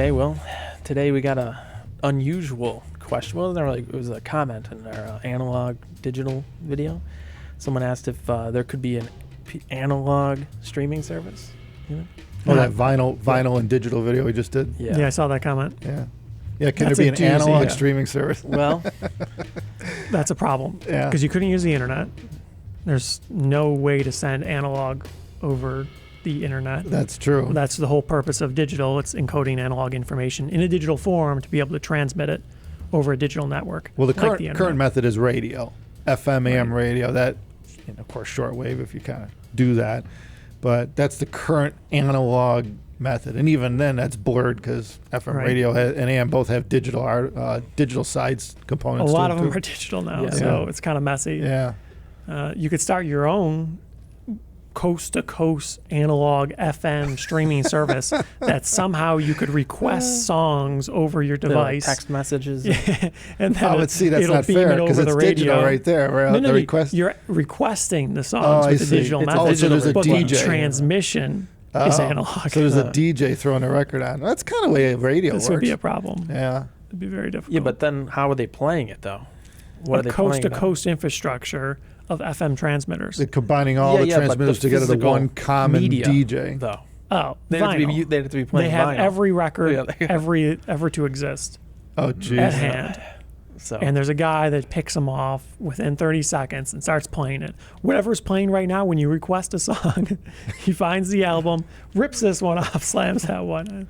Okay, well, today we got a unusual question. Well, it was a comment in our analog digital video. Someone asked if there could be an analog streaming service. You know? Oh, that vinyl and digital video we just did. Yeah, I saw that comment. Yeah. Can there be an analog streaming service? Well, that's a problem. Yeah. Because you couldn't use the internet. There's no way to send analog over the internet. That's true. That's the whole purpose of digital. It's encoding analog information in a digital form to be able to transmit it over a digital network. Well, the like current method is radio, FM, AM radio. That, and of course, shortwave if you kind of do that. But that's the current analog method, and even then, that's blurred because FM radio and AM both have digital sides components. A lot to of them them are digital now, so it's kind of messy. Yeah. You could start your own coast-to-coast analog FM streaming service that somehow you could request songs over your device. Text messages. And then that's not fair because it's digital right there. Right? You're requesting the songs with the digital method. So there's a but DJ. The transmission is analog. So there's a DJ throwing a record on. That's kind of the way radio works. This would be a problem. Yeah. It'd be very difficult. Yeah, but then how are they playing it, though? What are they coast-to-coast infrastructure of FM transmitters. They're combining all the transmitters together to one common DJ. Though. Oh, they have to be playing. They have vinyl. every record ever to exist. Oh, geez. At hand. So. And there's a guy that picks them off within 30 seconds and starts playing it. Whatever's playing right now, when you request a song, he finds the album, rips this one off, slams that one.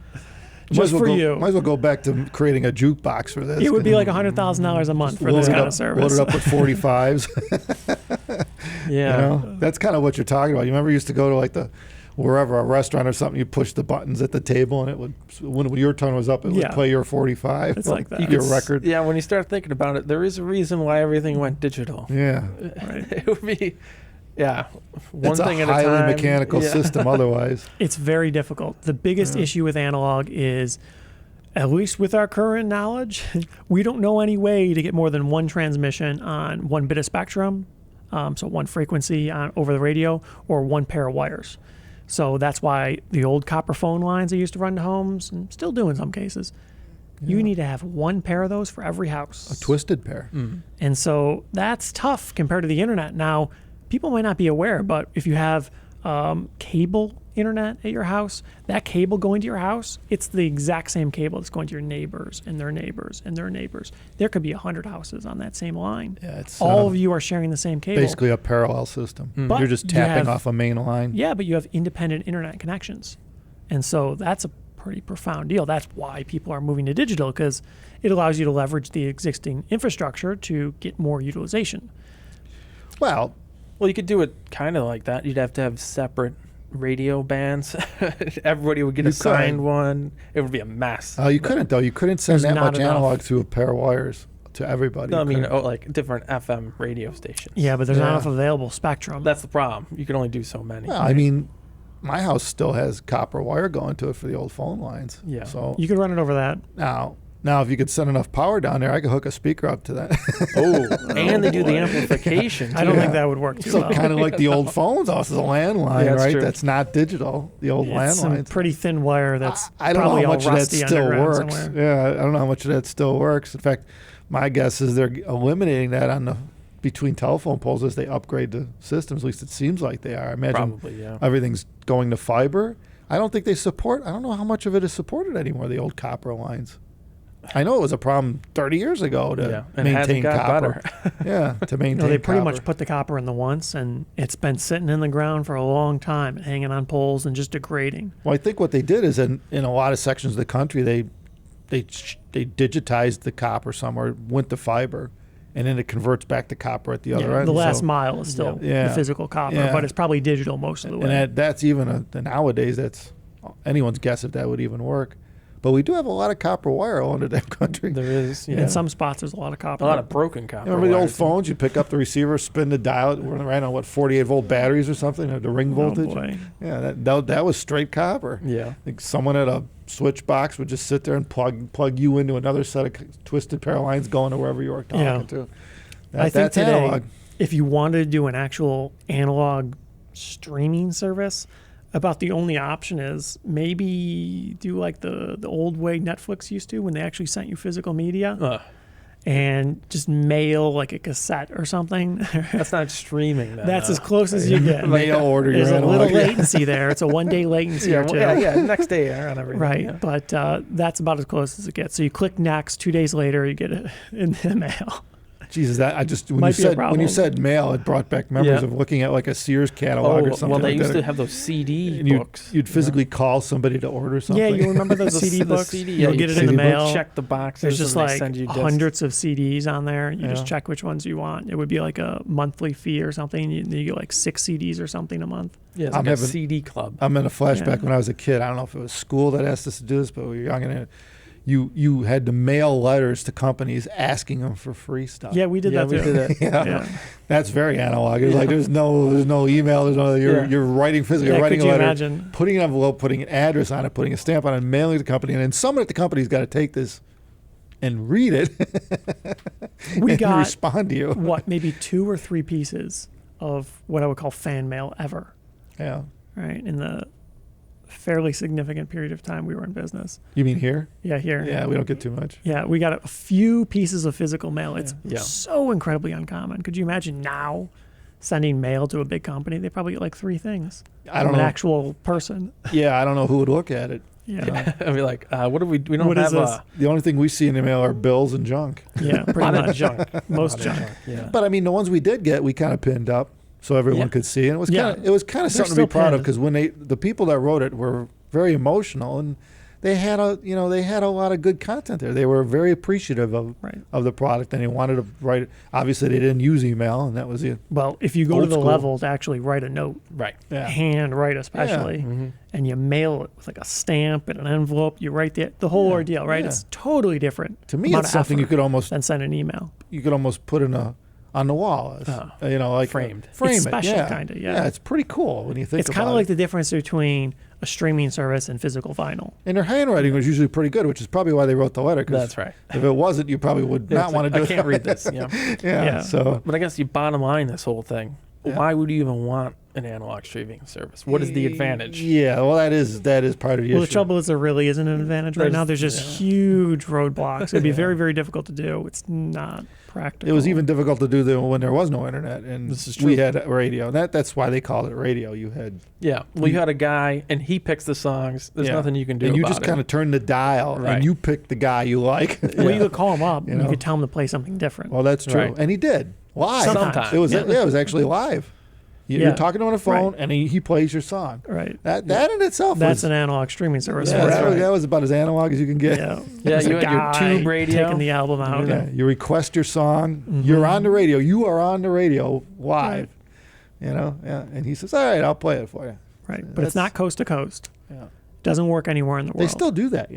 Just for you. Might as well go back to creating a jukebox for this. It would be like $100,000 a month for this kind of service. Load it up with 45s. Yeah. That's kind of what you're talking about. You remember you used to go to like wherever, a restaurant or something, you push the buttons at the table and it would, when your turn was up, it would play your 45. It's like that. Your record. Yeah, when you start thinking about it, there is a reason why everything went digital. Yeah. Right. It would be... Yeah, one thing at a time. It's a highly mechanical system otherwise. It's very difficult. The biggest issue with analog is, at least with our current knowledge, we don't know any way to get more than one transmission on one bit of spectrum, so one frequency over the radio, or one pair of wires. So that's why the old copper phone lines they used to run to homes, and still do in some cases, you need to have one pair of those for every house. A twisted pair. Mm. And so that's tough compared to the internet. Now, people might not be aware, but if you have cable internet at your house, that cable going to your house, it's the exact same cable that's going to your neighbors and their neighbors and their neighbors. There could be 100 houses on that same line. Yeah, it's all of you are sharing the same cable. Basically a parallel system. But you're just tapping off a main line. Yeah, but you have independent internet connections. And so that's a pretty profound deal. That's why people are moving to digital, because it allows you to leverage the existing infrastructure to get more utilization. Well, you could do it kind of like that. You'd have to have separate radio bands. Everybody would get assigned one. It would be a mess. Oh, you couldn't, though. You couldn't send that much analog through a pair of wires to everybody. No, I mean, like different FM radio stations. Yeah, but there's not enough available spectrum. That's the problem. You can only do so many. Well, I mean, my house still has copper wire going to it for the old phone lines. Yeah. So you could run it over that. Now, if you could send enough power down there, I could hook a speaker up to that. And they do the amplification, too. I don't think that would work too well. Kind of like the old phones. Also, the landline, that's true. That's not digital. The old landlines. Some pretty thin wire that's I don't know how much of that still works. Somewhere. Yeah, I don't know how much of that still works. In fact, my guess is they're eliminating that between telephone poles as they upgrade the systems. At least it seems like they are. I imagine everything's going to fiber. I don't think they support. I don't know how much of it is supported anymore. The old copper lines. I know it was a problem 30 years ago to maintain copper. To maintain they pretty much put the copper in the once, and it's been sitting in the ground for a long time, hanging on poles and just degrading. Well, I think what they did is in a lot of sections of the country, they digitized the copper somewhere, went to fiber, and then it converts back to copper at the other end. The last mile is still the physical copper, but it's probably digital most of the way. And that's even nowadays, that's anyone's guess if that would even work. But we do have a lot of copper wire all into that country. There is. In some spots, there's a lot of copper. A lot of broken copper. Remember the old phones? You pick up the receiver, spin the dial. We're ran on 48-volt batteries or something, the ring voltage. Boy. Yeah, that was straight copper. Yeah. Like someone at a switch box would just sit there and plug you into another set of twisted pair of lines going to wherever you were talking to. I think today, analog. If you wanted to do an actual analog streaming service, about the only option is maybe do like the old way Netflix used to when they actually sent you physical media. And just mail like a cassette or something. That's not streaming. Then, That's as close as you get. Mail order. There's a little latency there. It's a 1 day latency or two. Yeah, next day on everything. Right, yeah. but that's about as close as it gets. So you click next. 2 days later, you get it in the mail. Jesus, that I just when Might you be a said problem. mail, it brought back memories Yeah. of looking at like a Sears catalog or something. Well, they like used that. to have those CD And books. You'd physically call somebody to order something. Yeah, you remember those The CD books? CD, You'll yeah, get it CD in the book. mail. Check the boxes. There's just and they like send you discs. hundreds of CDs on there. And you Yeah. just check which ones you want. It would be like a monthly fee or something. You get like 6 CDs or something a month. Yeah, it's I'm like a having- CD club. I'm in a flashback Yeah. when I was a kid. I don't know if it was school that asked us to do this, but we were young and you had to mail letters to companies asking them for free stuff. Yeah, we did Yeah, that we too. did that. Yeah. Yeah. That's very analog. It's like there's no email. There's no Yeah. you're writing physically, Yeah, writing could a you letter, imagine? putting an envelope, putting an address on it, putting a stamp on it, mailing it to the company, and then someone at the company's got to take this and read it We and got respond to you. what, maybe 2 or 3 pieces of what I would call fan mail ever, Yeah. right? In the fairly significant period of time we were in business. You mean here? Yeah, here. Yeah, we don't get too much. Yeah, we got a few pieces of physical mail. It's Yeah. so incredibly uncommon. Could you imagine now sending mail to a big company? They probably get like 3 things. I don't from an know. actual person. Yeah, I don't know who would look at it. Yeah, I'd be like, what do we don't What is have this? The only thing we see in the mail are bills and junk. yeah, a pretty lot of much. junk. Most A lot of junk. Yeah. But I mean, the ones we did get, we kind of pinned up so everyone Yeah. could see, and it was Yeah. kind of They're something to be still proud of pinned. because when the people that wrote it were very emotional and they had a lot of good content there. They were very appreciative Right. of the product and they wanted to write. Obviously, they didn't use email, and that was it. Well, if you go Old to the school. level to actually write a note, Right. Yeah. hand write especially, Mm-hmm. and you mail it with like a stamp and an envelope, you write the whole Yeah. ordeal, right? Yeah. It's totally different. To me, amount it's of something you effort could almost than send an email. put on the wall, as, like Framed. Frame It's it, special, yeah. kinda, yeah. Yeah, it's pretty cool when you think It's about kind of it. like the difference between a streaming service and physical vinyl. And their handwriting was usually pretty good, which is probably why they wrote the letter. 'Cause That's right. If it wasn't, you probably would Yeah, not it's want like, to do I it. can't read this. Yeah. Yeah. Yeah. So But I guess you bottom line this whole thing. Yeah. Why would you even want an analog streaming service? What is the advantage? Yeah, well, that is part of the Well, issue. the trouble is there really isn't an advantage right now. There's just huge roadblocks. It'd be very, very difficult to do. It's not practical. It was even difficult to do when there was no internet, and This is we true. had radio. That's why they called it radio. You had Yeah. Well, you had a guy, and he picks the songs. There's yeah. nothing you can do and you about just it. kind of turn the dial, Right. and you pick the guy you like. Well, you could call him up You and know? you could tell him to play something different. Well, that's true, Right. and he did live. Sometimes. It was Yeah. it was actually live. You're Yeah. talking to him on the phone, and he plays your song. right. That in itself That's was an analog streaming service. yeah, for that, us, was, right? that was about as analog as you can get. Yeah. Yeah, There's you a had your guy tube radio. taking the album out. Yeah, you request your song. You're on the radio. You are on the radio live. Right. Yeah. And he says, "All right, I'll play it for you." Right. But That's- it's not coast to coast. Yeah. Doesn't work anywhere in the world. They still do that,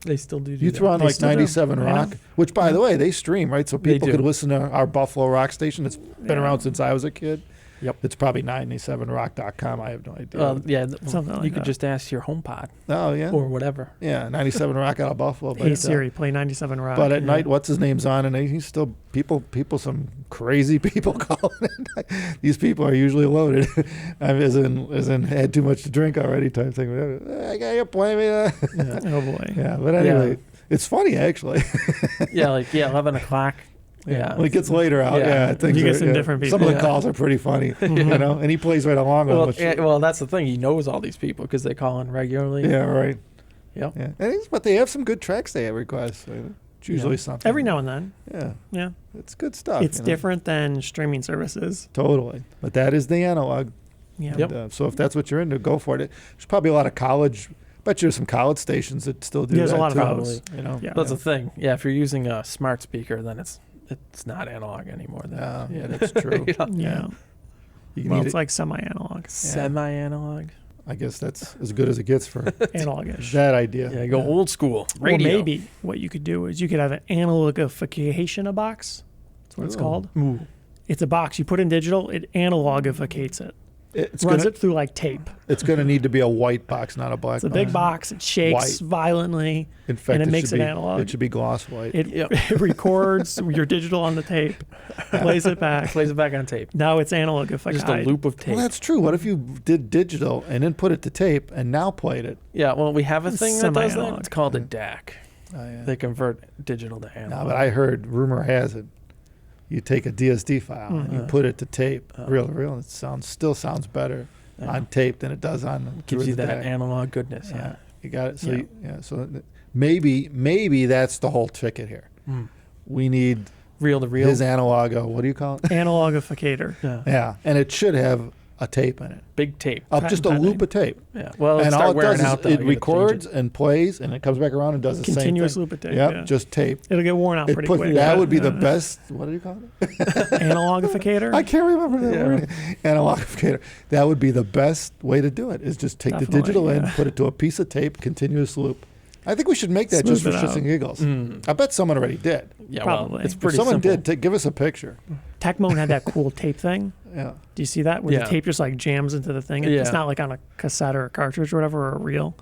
They still do. You that. throw on They like still do. 97 I know. Rock, which by the way, they stream, right? So They people do. could listen to our Buffalo Rock station. It's been Yeah. around since I was a kid. Yep. It's probably 97rock.com. I have no idea. Yeah. Something like you could that. just ask your HomePod Oh, yeah. or whatever. Yeah, 97 Rock out of Buffalo. But, Hey Siri, play 97 Rock. but at yeah. night, what's his name's on, and he's still some crazy people calling it. These people are usually loaded, as in had too much to drink already type thing. I got you play me. Oh boy. Yeah, but anyway, it's funny actually. Yeah, 11 o'clock. Yeah. When it gets later out, Yeah. things You get are- some different Some people. of the calls are pretty funny, and he plays right along with Well, them. Which, well, that's the thing. He knows all these people because they call in regularly. yeah, right. Yep. Yeah, but they have some good tracks they request. So it's usually something. Every now and then. Yeah, Yeah. it's good stuff. It's different than streaming services. Totally, but that is the analog. Yeah. Yep. And, so if that's what you're into, go for it. There's probably a lot of college. Bet you there's some college stations that still do There's that a lot too. of those. Yeah. That's the thing. Yeah, if you're using a smart speaker, then it's not analog anymore. Then. Yeah, that's true. You know? Yeah. You can Well, eat it's it. like semi-analog. Semi-analog. I guess that's as good as it gets for Analog-ish. that idea. Yeah, go old school. Well, Radio. maybe what you could do is you could have an analogification of box. That's what it's Ooh. called. Ooh. It's a box you put in digital. It analogificates it. runs it through like tape. It's going to need to be a white box, not a black box. It's a big box. It shakes violently. In fact, and it makes it analog. It should be gloss white. It records your digital on the tape, plays it back. Plays it back on tape. Now it's analog if I Just a loop of tape. Well, that's true. What if you did digital and then put it to tape and now played it? Yeah, well, we have a thing that does that. Semi-analog. It's called a DAC. Oh, yeah. They convert digital to analog. No, but I heard, rumor has it, you take a DSD file and you put it to tape, reel to reel, it still sounds better on tape than it does on. Gives you that DAC. analog goodness. Yeah, you got it. So so maybe that's the whole ticket here. We need Reel to reel. his analog. What do you call it? Analogificator. Yeah, and it should have a tape in it. Big tape. Just a loop of tape. Yeah. Well, And all it does is it records It. and plays, and it comes back around and does the Continuous same thing. loop of tape. Yep, Yeah. just tape. It'll get worn out pretty quick. That would be the best. What do you call it? Analogificator. I can't remember that word. Analogificator. That would be the best way to do it. Is just take Definitely, the digital in, yeah. put it to a piece of tape, continuous loop. I think we should make that just for Smooth it shits out. and giggles. I bet someone already did. Yeah, Probably. Well, it's If pretty If someone simple. did, give us a picture. Tecmo had that cool tape thing. Yeah. Do you see that? Where Yeah. the tape just like jams into the thing. Yeah. It's not like on a cassette or a cartridge or whatever, or a reel.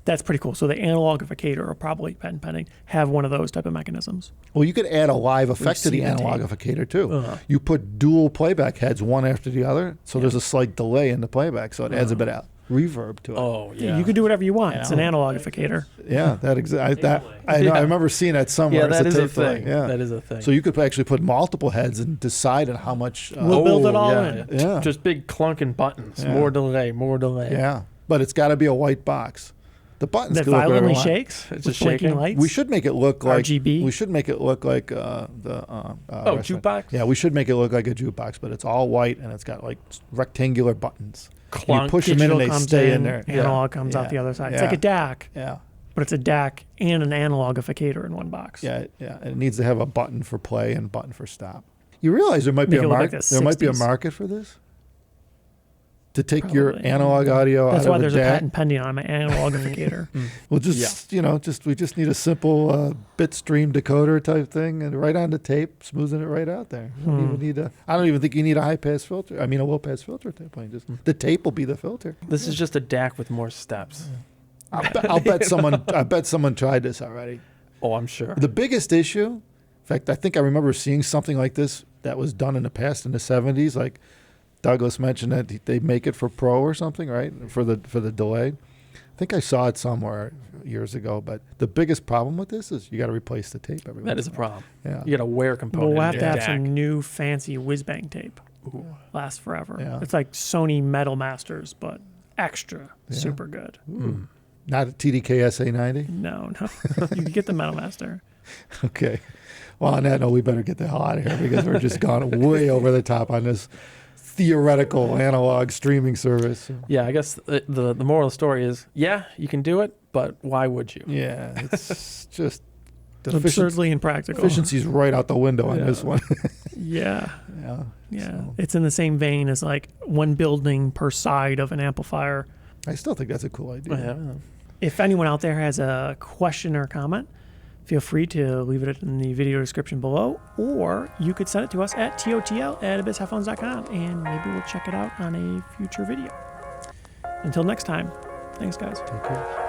That's pretty cool. So the analogificator, or probably patent pending, have one of those type of mechanisms. Well, you could add a live effect to the see the tape. analogificator too. Uh-huh. You put dual playback heads one after the other, so there's a slight delay in the playback, so it adds a bit of reverb to it. Oh, yeah. You can do whatever you want. It's an analogificator. Yeah, I know. I remember seeing that somewhere. Yeah, It's that is a tape delay. thing. Yeah, That is a thing. So you could actually put multiple heads and decide on how much. We'll build it all in. Yeah. Just big clunking buttons. Yeah. More delay, more delay. Yeah, but it's got to be a white box. The buttons That could look whatever violently we want. shakes It's with just blinking shaking. lights. We should make it look like RGB. We should make it look like the restaurant. jukebox? Yeah, we should make it look like a jukebox, but it's all white and it's got like rectangular buttons. And Clunk. you push them in Digital and they comes stay in there. Analog comes out Yeah. the other side. Yeah. It's like a DAC, Yeah, but it's a DAC and an analogificator in one box. yeah. And it needs to have a button for play and a button for stop. You realize there might be Make a it look market. like the There might be a 60s. market for this. To take your Probably. analog audio That's out why of a there's a DAC. patent pending on my analogificator. We'll just, we just need a simple bit stream decoder type thing, and right on the tape, smoothing it right out there. You don't even need I don't even think you need a high pass filter. I mean, a low pass filter at that point. Just the tape will be the filter. This is just a DAC with more steps. I'll bet someone. I bet someone tried this already. Oh, I'm sure. The biggest issue, in fact, I think I remember seeing something like this that was done in the past in the 70s. Like Douglas mentioned that they make it for Pro or something, right? For the delay. I think I saw it somewhere years ago. But the biggest problem with this is you got to replace the tape every That once is a in while. problem. Yeah. You got a wear component. We'll have in to your have some DAC. new fancy whiz-bang tape. Ooh. Lasts forever. Yeah. It's like Sony Metal Masters, but extra super good. Not a TDK SA90? No. You can get the Metal Master. Okay. Well, on that note, we better get the hell out of here because we're just gone way over the top on this theoretical analog streaming service. Yeah, I guess the moral of the story is, yeah, you can do it, but why would you? Yeah, it's just Absurdly impractical. efficiency's right out the window on this one. Yeah. Yeah. So, It's in the same vein as like one building per side of an amplifier. I still think that's a cool idea. Yeah. If anyone out there has a question or comment, feel free to leave it in the video description below, or you could send it to us at totl@abyssheadphones.com, and maybe we'll check it out on a future video. Until next time, thanks guys. Take care.